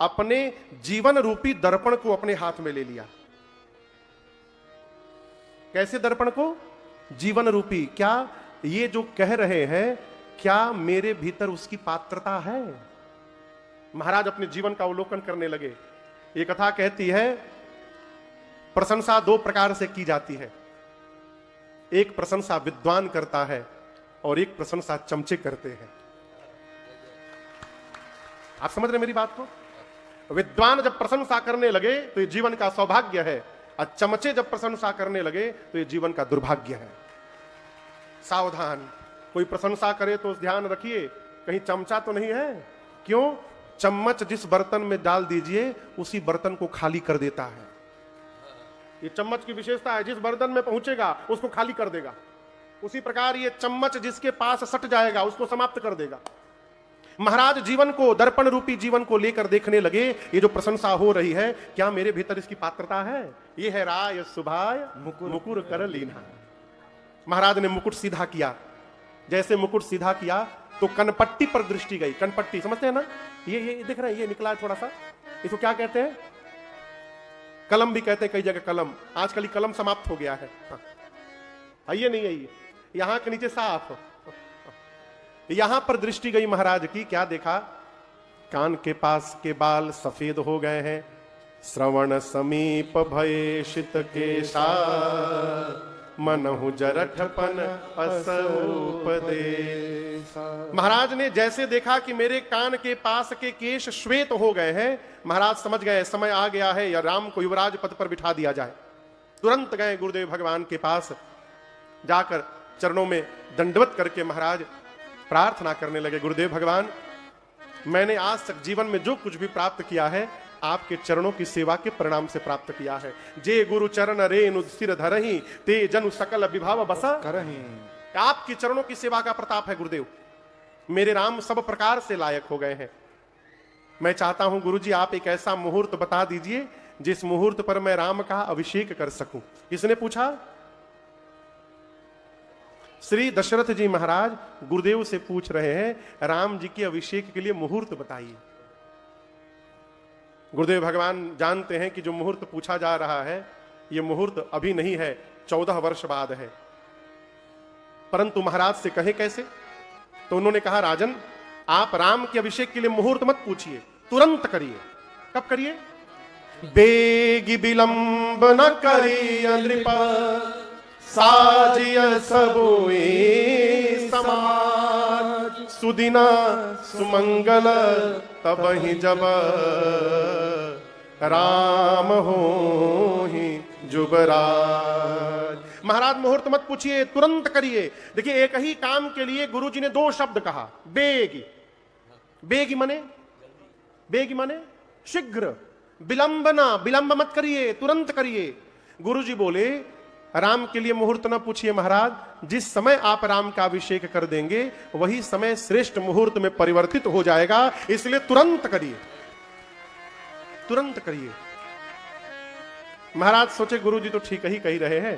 अपने जीवन रूपी दर्पण को अपने हाथ में ले लिया। कैसे दर्पण को? जीवन रूपी। क्या ये जो कह रहे हैं, क्या मेरे भीतर उसकी पात्रता है? महाराज अपने जीवन का अवलोकन करने लगे। ये कथा कहती है प्रशंसा दो प्रकार से की जाती है। एक प्रशंसा विद्वान करता है और एक प्रशंसा चमचे करते हैं। आप समझ रहे मेरी बात को? विद्वान जब प्रशंसा करने लगे तो ये जीवन का सौभाग्य है, और चमचे जब प्रशंसा करने लगे तो ये जीवन का दुर्भाग्य है। सावधान, कोई प्रशंसा करे तो ध्यान रखिए कहीं चमचा तो नहीं है। क्यों? चम्मच जिस बर्तन में डाल दीजिए उसी बर्तन को खाली कर देता है। ये चम्मच की विशेषता है, जिस बर्तन में पहुंचेगा उसको खाली कर देगा। उसी प्रकार ये चम्मच जिसके पास सट जाएगा उसको समाप्त कर देगा। महाराज जीवन को, दर्पण रूपी जीवन को लेकर देखने लगे, ये जो प्रशंसा हो रही है, क्या मेरे भीतर इसकी पात्रता है? ये है राय सुभाय मुकुर कर लीना। महाराज ने मुकुट सीधा किया। जैसे मुकुट सीधा किया तो कनपट्टी पर दृष्टि गई। कनपट्टी समझते हैं ना? ये दिख रहा है, ये निकला है थोड़ा सा। इसको क्या कहते हैं? कलम भी कहते हैं कई जगह कलम। आजकल कलम समाप्त हो गया है। आइए नहीं आइए, यहां के नीचे साफ। यहां पर दृष्टि गई महाराज की। क्या देखा? कान के पास के बाल सफेद हो गए हैं। श्रवण समीप भये शीत केशा, मनहु जरठपन अस उपदेश। महाराज ने जैसे देखा कि मेरे कान के पास के केश श्वेत हो गए हैं, महाराज समझ गए समय आ गया है या राम को युवराज पद पर बिठा दिया जाए। तुरंत गए गुरुदेव भगवान के पास, जाकर चरणों में दंडवत करके महाराज प्रार्थना करने लगे। गुरुदेव भगवान, मैंने आज तक जीवन में जो कुछ भी प्राप्त किया है आपके चरणों की सेवा के परिणाम से प्राप्त किया है। जे गुरु चरण रेणु सिर धरहि, ते जनु सकल विभाव बसा करहि। आपकी चरणों की सेवा का प्रताप है गुरुदेव। मेरे राम सब प्रकार से लायक हो गए हैं। मैं चाहता हूं गुरुजी आप एक ऐसा मुहूर्त बता दीजिए जिस मुहूर्त पर मैं राम का अभिषेक कर सकूं। किसने पूछा? श्री दशरथ जी महाराज गुरुदेव से पूछ रहे हैं राम जी के अभिषेक के लिए मुहूर्त बताइए। गुरुदेव भगवान जानते हैं कि जो मुहूर्त पूछा जा रहा है यह मुहूर्त अभी नहीं है, 14 वर्ष बाद है। परंतु महाराज से कहे कैसे? तो उन्होंने कहा राजन, आप राम के अभिषेक के लिए मुहूर्त मत पूछिए, तुरंत करिए। कब करिए? बेगी विलंब न करिय नृप, साजिय सबुए समाज। सुदिना सुमंगल तब ही जब, राम हो ही जुबराज। महाराज मुहूर्त मत पूछिए, तुरंत करिए। देखिए एक ही काम के लिए गुरु जी ने 2 शब्द कहा, बेगी। बेगी माने? बेगी माने शीघ्र। विलंब ना, विलंब मत करिए, तुरंत करिए। गुरु जी बोले राम के लिए मुहूर्त ना पूछिए महाराज, जिस समय आप राम का अभिषेक कर देंगे वही समय श्रेष्ठ मुहूर्त में परिवर्तित हो जाएगा, इसलिए तुरंत करिए, तुरंत करिए। महाराज सोचे गुरु जी तो ठीक ही कही रहे हैं,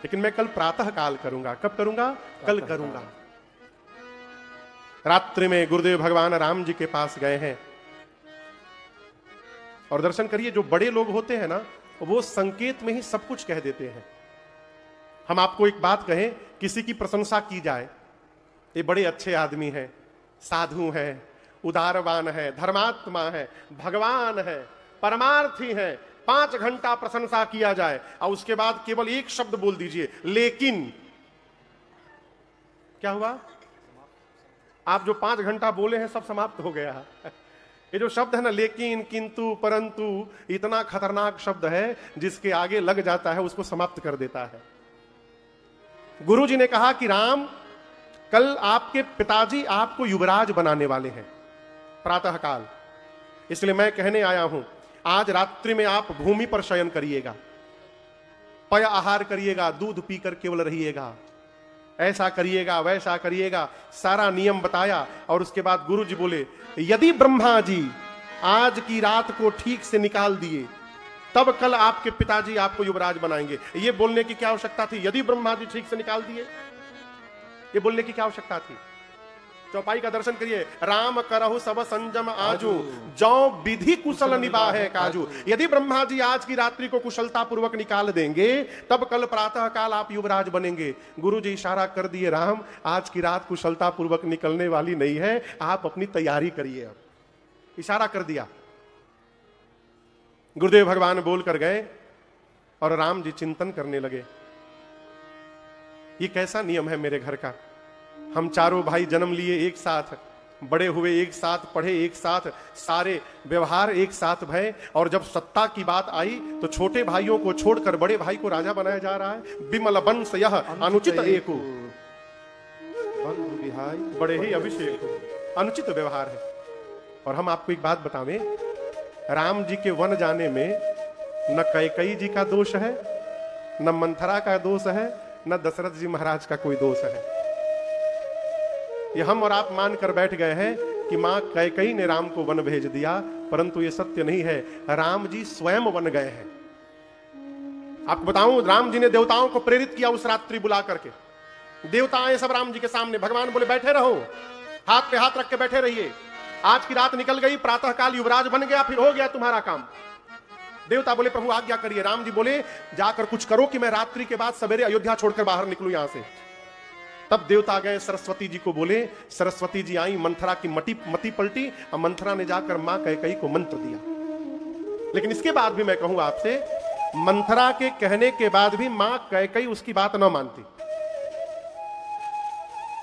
लेकिन मैं कल प्रातः काल करूंगा। कब करूंगा? कल करूंगा। रात्रि में गुरुदेव भगवान राम जी के पास गए हैं और दर्शन करिए। जो बड़े लोग होते हैं ना वो संकेत में ही सब कुछ कह देते हैं। हम आपको एक बात कहें, किसी की प्रशंसा की जाए, ये बड़े अच्छे आदमी हैं, साधु हैं, उदारवान है, धर्मात्मा है, भगवान है, परमार्थी है, 5 घंटा प्रशंसा किया जाए और उसके बाद केवल एक शब्द बोल दीजिए लेकिन। क्या हुआ? आप जो 5 घंटा बोले हैं सब समाप्त हो गया। ये जो शब्द है ना लेकिन, किंतु, परंतु, इतना खतरनाक शब्द है जिसके आगे लग जाता है उसको समाप्त कर देता है। गुरु जी ने कहा कि राम, कल आपके पिताजी आपको युवराज बनाने वाले हैं प्रातः काल, इसलिए मैं कहने आया हूं आज रात्रि में आप भूमि पर शयन करिएगा, पय आहार करिएगा, दूध पीकर केवल रहिएगा, ऐसा करिएगा वैसा करिएगा, सारा नियम बताया। और उसके बाद गुरु जी बोले यदि ब्रह्मा जी आज की रात को ठीक से निकाल दिए तब कल आपके पिताजी आपको युवराज बनाएंगे। ये बोलने की क्या आवश्यकता थी? यदि ब्रह्मा जी ठीक से निकाल दिए, ये बोलने की क्या आवश्यकता थी? चौपाई का दर्शन करिए। राम करहु सब संजम आजू, जौ विधि कुशल निबाहे काजू। यदि ब्रह्मा जी आज की रात्रि को कुशलता पूर्वक निकाल देंगे, तब कल प्रातः काल आप युवराज बनेंगे। गुरु जी इशारा कर दिए, राम आज की रात कुशलता पूर्वक निकलने वाली नहीं है, आप अपनी तैयारी करिए। अब इशारा कर दिया। गुरुदेव भगवान बोल कर गए और राम जी चिंतन करने लगे, ये कैसा नियम है मेरे घर का। हम चारों भाई जन्म लिए एक साथ, बड़े हुए एक साथ, पढ़े एक साथ, सारे व्यवहार एक साथ भय, और जब सत्ता की बात आई तो छोटे भाइयों को छोड़कर बड़े भाई को राजा बनाया जा रहा है। विमल वंश यह अनुचित एको, बंधु विहाय बड़े ही अभिषेक, अनुचित व्यवहार है। और हम आपको एक बात बतावें, राम जी के वन जाने में न कैकेयी जी का दोष है, न मंथरा का दोष है, न दशरथ जी महाराज का कोई दोष है। ये हम और आप मान कर बैठ गए हैं कि मां कैकेयी ने राम को वन भेज दिया, परंतु ये सत्य नहीं है। राम जी स्वयं वन गए हैं। आपको बताऊं, राम जी ने देवताओं को प्रेरित किया उस रात्रि बुला करके। देवता आए सब राम जी के सामने, भगवान बोले बैठे रहो, हाथ पे हाथ रख के बैठे रहिए। आज की रात निकल गई, प्रातः काल युवराज बन गया, फिर हो गया तुम्हारा काम। देवता बोले प्रभु आज्ञा करिए। राम जी बोले जाकर कुछ करो कि मैं रात्रि के बाद सवेरे अयोध्या छोड़कर बाहर निकलूं यहां से। तब देवता गए, सरस्वती जी को बोले, सरस्वती जी आई, मंथरा की मति पलटी और मंथरा ने जाकर मां कैकेयी को मंत्र दिया। लेकिन इसके बाद भी मैं कहूं आपसे, मंथरा के कहने के बाद भी मां कैकेयी उसकी बात न मानती।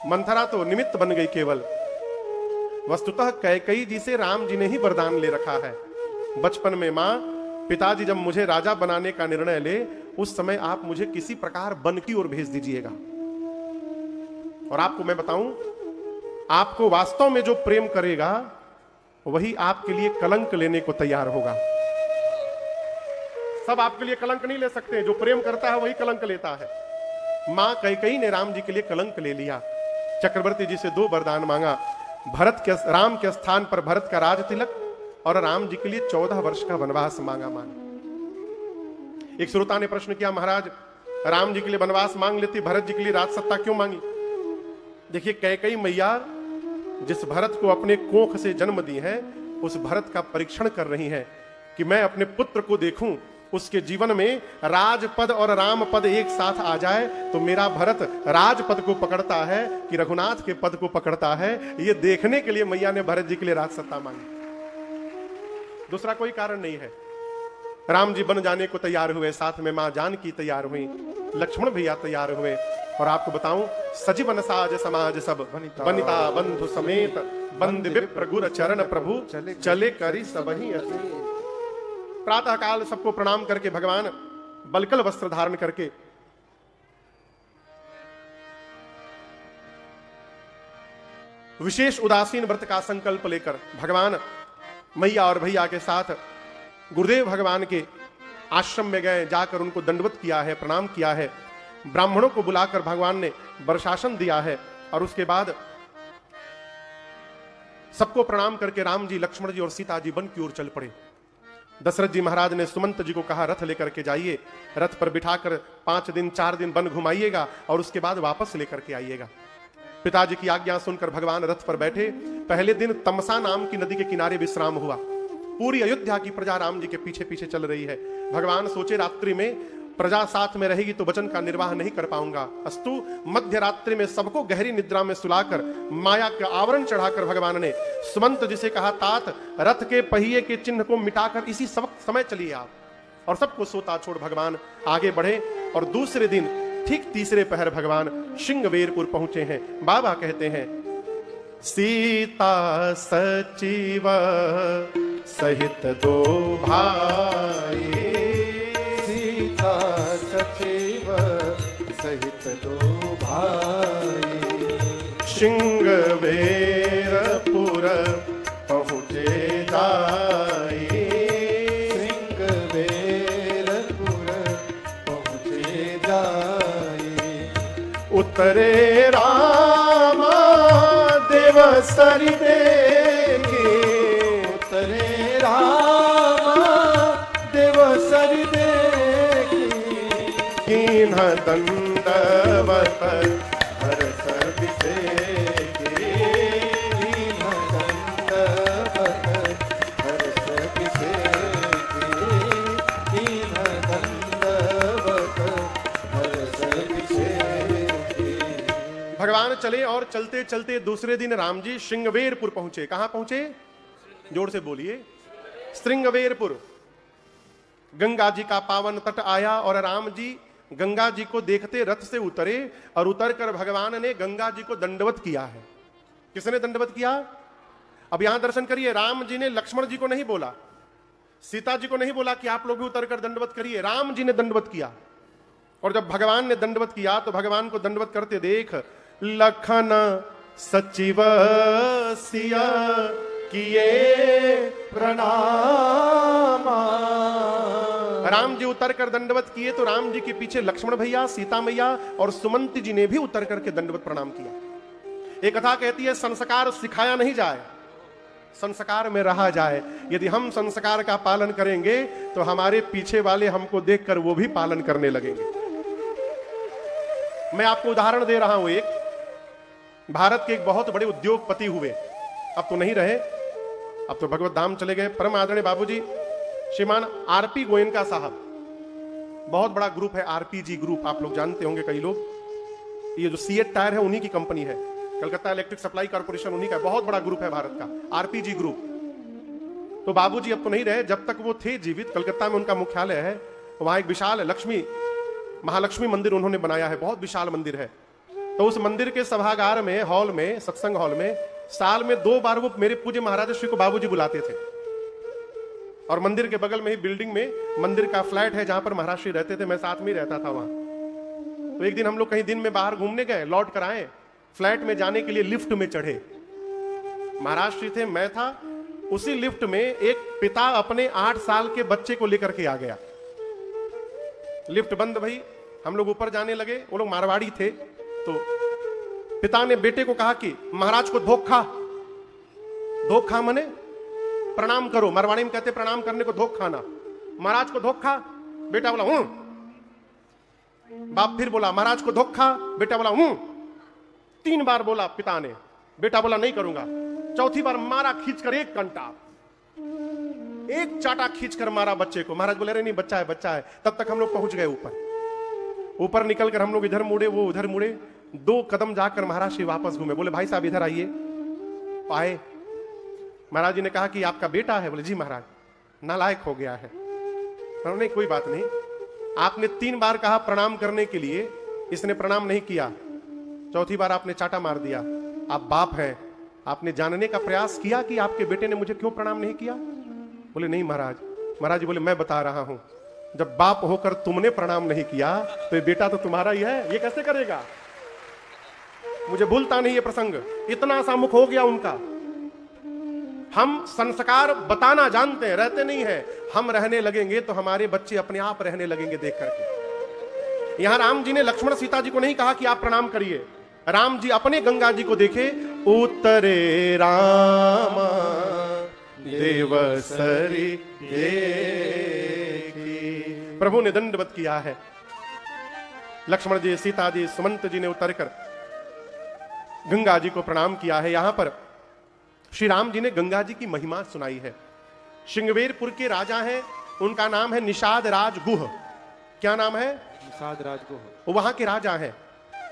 मंथरा तो निमित्त बन गई केवल। वस्तुतः कैकेयी जी से राम जी ने ही वरदान ले रखा है। बचपन में मां, पिताजी जब मुझे राजा बनाने का निर्णय ले, उस समय आप मुझे किसी प्रकार वन की ओर भेज दीजिएगा। और आपको मैं बताऊं, आपको वास्तव में जो प्रेम करेगा वही आपके लिए कलंक लेने को तैयार होगा। सब आपके लिए कलंक नहीं ले सकते, जो प्रेम करता है वही कलंक लेता है। मां कैकेयी ने राम जी के लिए कलंक ले लिया। चक्रवर्ती जी से 2 वरदान मांगा, राम के स्थान पर भरत का राज तिलक, और राम जी के लिए 14 वर्ष का वनवास मांगा। एक श्रोता ने प्रश्न किया, महाराज राम जी के लिए वनवास मांग लेती, भरत जी के लिए राज सत्ता क्यों मांगी? देखिए, कैकेयी मैया जिस भरत को अपने कोख से जन्म दी है, उस भरत का परीक्षण कर रही है कि मैं अपने पुत्र को देखूं, उसके जीवन में राजपद और राम पद एक साथ आ जाए तो मेरा भरत राजपद को पकड़ता है कि रघुनाथ के पद को पकड़ता है। ये देखने के लिए मैया ने भरत जी के लिए राज सत्ता मांगी, दूसरा कोई कारण नहीं है। राम जी बन जाने को तैयार हुए, साथ में मां जानकी तैयार हुई, लक्ष्मण भैया तैयार हुए। और आपको बताऊं, सजीवन साज समाज सब बनिता बंधु समेत, बंद विप्र गुर चरण प्रभु चले करी सबही अति। प्रातः काल सबको प्रणाम करके भगवान बलकल वस्त्र धारण करके विशेष उदासीन व्रत का संकल्प लेकर भगवान मैया और भैया के साथ गुरुदेव भगवान के आश्रम में गए। जाकर उनको दंडवत किया है, प्रणाम किया है। ब्राह्मणों को बुलाकर भगवान ने वर्षासन दिया है। और उसके बाद सबको प्रणाम करके राम जी, लक्ष्मण जी और सीता जी वन की ओर चल पड़े। दशरथ जी महाराज ने सुमंत जी को कहा, रथ लेकर के जाइए, रथ पर बिठाकर 5 दिन 4 दिन वन घुमाइएगा और उसके बाद वापस लेकर के आइएगा। पिताजी की आज्ञा सुनकर भगवान रथ पर बैठे। पहले दिन तमसा नाम की नदी के किनारे विश्राम हुआ। पूरी अयोध्या की प्रजा राम जी के पीछे पीछे चल रही है। भगवान सोचे रात्रि में प्रजा साथ में रहेगी तो वचन का निर्वाह नहीं कर पाऊंगा। अस्तु मध्य रात्रि में सबको गहरी निद्रा में सुलाकर माया का आवरण चढ़ाकर भगवान ने सुमंत जी से कहा, तात रथ के पहिए के चिन्ह को मिटाकर इसी समय चलिए आप। और सबको सोता छोड़ भगवान आगे बढ़े। और दूसरे दिन ठीक तीसरे पहर भगवान श्रृंगवेरपुर पहुंचे हैं। बाबा कहते हैं, सीता सचिव सहित 2 भाई, सीता सचिव सहित 2 भाई, श्रृंगवेरपुर पहुंचे जाई, श्रृंगवेरपुर पहुंचे जाई। उतरे रामा देव सरि देखी, उतरे रामा देव सरि देखी, कीन्ह दंडवत हर सर बिसेकी, भगवान चले और चलते चलते दूसरे दिन राम जी श्रृंगवेरपुर पहुंचे। कहां पहुंचे? जोर से बोलिए। श्रृंगवेरपुर। गंगा जी का पावन तट आया और राम जी गंगा जी को देखते रथ से उतरे और उतर कर भगवान ने गंगा जी को दंडवत किया है। किसने दंडवत किया? अब यहां दर्शन करिए, राम जी ने लक्ष्मण जी को नहीं बोला, सीता जी को नहीं बोला कि आप लोग भी उतर कर दंडवत करिए, राम जी ने दंडवत किया। और जब भगवान ने दंडवत किया तो भगवान को दंडवत करते देख लखन सचिव सिया किए प्रणाम। राम जी उतर कर दंडवत किए तो राम जी के पीछे लक्ष्मण भैया, सीता मैया और सुमंत जी ने भी उतर करके दंडवत प्रणाम किया। एक कथा कहती है, संस्कार सिखाया नहीं जाए, संस्कार में रहा जाए। यदि हम संस्कार का पालन करेंगे तो हमारे पीछे वाले हमको देखकर वो भी पालन करने लगेंगे। मैं आपको उदाहरण दे रहा हूं। एक भारत के एक बहुत बड़े उद्योगपति हुए, अब तो नहीं रहे, अब तो भगवत धाम चले गए, परम आदरणीय बाबूजी श्रीमान आरपी गोयनका साहब। बहुत बड़ा ग्रुप है आरपीजी ग्रुप, आप लोग जानते होंगे कई लोग। ये जो सीएट टायर है उन्हीं की कंपनी है, कलकत्ता इलेक्ट्रिक सप्लाई कॉर्पोरेशन उन्हीं का, बहुत बड़ा ग्रुप है भारत का आरपीजी ग्रुप। तो बाबूजी अब तो नहीं रहे, जब तक वो थे जीवित कलकत्ता में उनका मुख्यालय है, वहां एक विशाल लक्ष्मी महालक्ष्मी मंदिर उन्होंने बनाया है, बहुत विशाल मंदिर है। तो उस मंदिर के सभागार में, हॉल में, सत्संग हॉल में साल में 2 बार वो मेरे पूज्य महाराज श्री को बाबूजी बुलाते थे। और मंदिर के बगल में ही बिल्डिंग में मंदिर का फ्लैट है जहां पर महाराज श्री रहते थे, मैं साथ में ही रहता था वहां। तो एक दिन हम लोग कहीं दिन में बाहर घूमने गए, लौट कर आए, फ्लैट में जाने के लिए लिफ्ट में चढ़े, महाराज श्री थे, मैं था। उसी लिफ्ट में एक पिता अपने 8 साल के बच्चे को लेकर के आ गया। लिफ्ट बंद भई, हम लोग ऊपर जाने लगे, वो लोग मारवाड़ी थे। तो पिता ने बेटे को कहा कि महाराज को धोखा, धोखा मने प्रणाम करो, मारवाड़ी में कहते प्रणाम करने को धोखा खाना, महाराज को धोखा। बेटा बोला हूं। बाप फिर बोला महाराज को धोखा, बेटा बोला हूं। 3 बार बोला पिता ने, बेटा बोला नहीं करूंगा। चौथी बार मारा खींचकर 1 घंटा, एक चाटा खींचकर मारा बच्चे को। महाराज बोले अरे नहीं बच्चा है, बच्चा है। तब तक हम लोग पहुंच गए ऊपर निकलकर हम लोग इधर मुड़े, वो उधर मुड़े, 2 कदम जाकर महाराज श्री वापस घूमे, बोले भाई साहब इधर आइए। आए, महाराज जी ने कहा कि आपका बेटा है? बोले जी महाराज, नालायक हो गया है। नहीं कोई बात नहीं, आपने 3 बार कहा प्रणाम करने के लिए, इसने प्रणाम नहीं किया, चौथी बार आपने चाटा मार दिया। आप बाप हैं, आपने जानने का प्रयास किया कि आपके बेटे ने मुझे क्यों प्रणाम नहीं किया? बोले नहीं महाराज। महाराज जी बोले मैं बता रहा हूं, जब बाप होकर तुमने प्रणाम नहीं किया तो ये बेटा तो तुम्हारा ही है, ये कैसे करेगा? मुझे भूलता नहीं ये प्रसंग, इतना सा मुख हो गया उनका। हम संस्कार बताना जानते हैं, रहते नहीं है। हम रहने लगेंगे तो हमारे बच्चे अपने आप रहने लगेंगे देख करके। यहां राम जी ने लक्ष्मण सीता जी को नहीं कहा कि आप प्रणाम करिए, राम जी अपने गंगा जी को देखे, उतरे राम देवसरी देखी। प्रभु ने दंडवत किया है। लक्ष्मण जी, सीता जी, सुमंत जी ने उतरकर गंगा जी को प्रणाम किया है। यहां पर श्री राम जी ने गंगा जी की महिमा सुनाई है। श्रृंगवेरपुर के राजा हैं, उनका नाम है निषाद राज गुह। क्या नाम है? निषाद राज गुह। वहां के राजा हैं।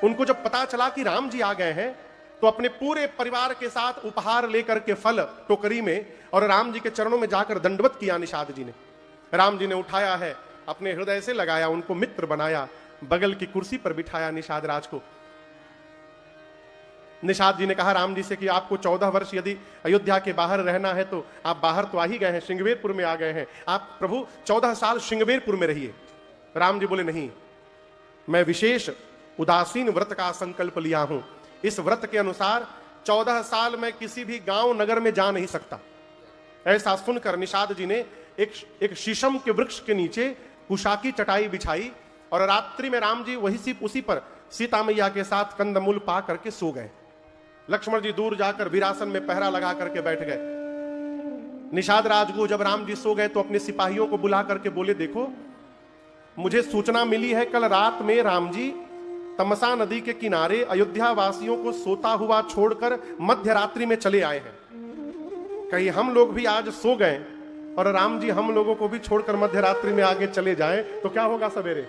उनको जब पता चला कि राम जी आ गए हैं तो अपने पूरे परिवार के साथ उपहार लेकर के, फल टोकरी में, और राम जी के चरणों में जाकर दंडवत किया निषाद जी ने। राम जी ने उठाया है, अपने हृदय से लगाया, उनको मित्र बनाया, बगल की कुर्सी पर बिठाया निषाद राज को। निषाद जी ने कहा राम जी से कि आपको 14 वर्ष यदि अयोध्या के बाहर रहना है तो आप बाहर तो आ ही गए हैं, श्रृंगवेरपुर में आ गए हैं, आप प्रभु 14 साल श्रृंगवेरपुर में रहिए। राम जी बोले नहीं, मैं विशेष उदासीन व्रत का संकल्प लिया हूं। इस व्रत के अनुसार 14 साल में किसी भी गांव नगर में जा नहीं सकता। ऐसा सुनकर निषाद जी ने एक शीशम के वृक्ष के नीचे कुशा की चटाई बिछाई और रात्रि में राम जी वही उसी पर सीता मैया के साथ कंदमूल पा करके सो गए। लक्ष्मण जी दूर जाकर वीरासन में पहरा लगा करके बैठ गए। निषाद राजगुरु जब राम जी सो गए तो अपने सिपाहियों को बुला करके बोले, देखो मुझे सूचना मिली है कल रात में राम जी तमसा नदी के किनारे अयोध्या वासियों को सोता हुआ छोड़कर मध्य रात्रि में चले आए हैं। कहीं हम लोग भी आज सो गए और राम जी हम लोगों को भी छोड़कर मध्य रात्रि में आगे चले जाएं तो क्या होगा सवेरे?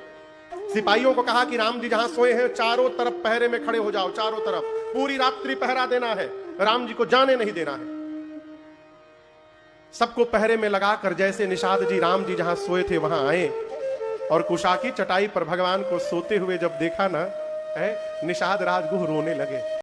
सिपाहियों को कहा कि राम जी जहां सोए हैं चारों तरफ पहरे में खड़े हो जाओ, चारों तरफ पूरी रात्रि पहरा देना है, राम जी को जाने नहीं देना है। सबको पहरे में लगाकर जैसे निषाद जी राम जी जहां सोए थे वहां आए और कुशा की चटाई पर भगवान को सोते हुए जब देखा ना, निषाद राजगुह रोने लगे।